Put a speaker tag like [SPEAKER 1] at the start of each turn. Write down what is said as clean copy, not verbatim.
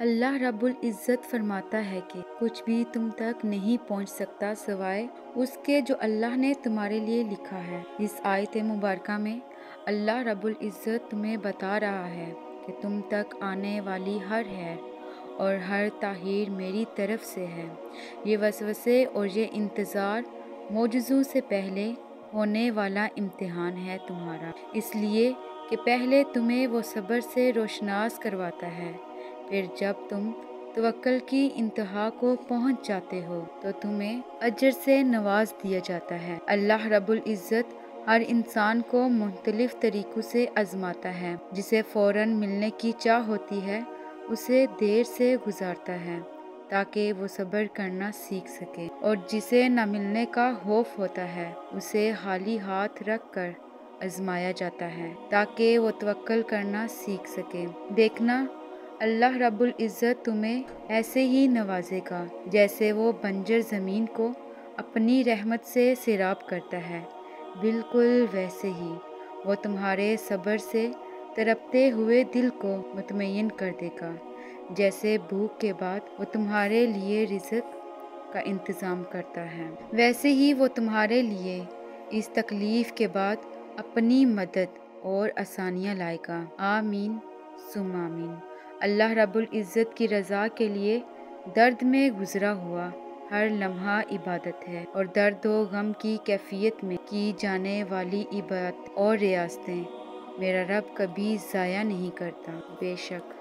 [SPEAKER 1] اللہ رب العزت فرماتا ہے کہ کچھ بھی تم تک نہیں پہنچ سکتا سوائے اس کے جو اللہ نے تمہارے لیے لکھا ہے۔ اس آیت مبارکہ میں اللہ رب العزت تمہیں بتا رہا ہے کہ تم تک آنے والی ہر خیر اور ہر تحریر میری طرف سے ہے۔ یہ وسوسے اور یہ انتظار معجزوں سے پہلے ہونے والا امتحان ہے تمہارا، اس لیے کہ پہلے تمہیں وہ صبر سے روشناس کرواتا ہے، پھر جب تم توکل کی انتہا کو پہنچ جاتے ہو تو تمہیں اجر سے نواز دیا جاتا ہے۔ اللہ رب العزت ہر انسان کو مختلف طریقوں سے آزماتا ہے، جسے فوراً ملنے کی چاہ ہوتی ہے اسے دیر سے گزارتا ہے تاکہ وہ صبر کرنا سیکھ سکے، اور جسے نہ ملنے کا خوف ہوتا ہے اسے خالی ہاتھ رکھ کر آزمایا جاتا ہے تاکہ وہ توکل کرنا سیکھ سکے۔ دیکھنا اللہ رب العزت تمہیں ایسے ہی نوازے گا جیسے وہ بنجر زمین کو اپنی رحمت سے سیراب کرتا ہے، بالکل ویسے ہی وہ تمہارے صبر سے تڑپتے ہوئے دل کو مطمئن کر دے گا، جیسے بھوک کے بعد وہ تمہارے لیے رزق کا انتظام کرتا ہے، ویسے ہی وہ تمہارے لیے اس تکلیف کے بعد اپنی مدد اور آسانیاں لائے گا۔ آمین ثم آمین۔ اللہ رب العزت کی رضا کے لیے درد میں گزرا ہوا ہر لمحہ عبادت ہے، اور درد و غم کی کیفیت میں کی جانے والی عبادت اور ریاستیں میرا رب کبھی ضائع نہیں کرتا۔ بے شک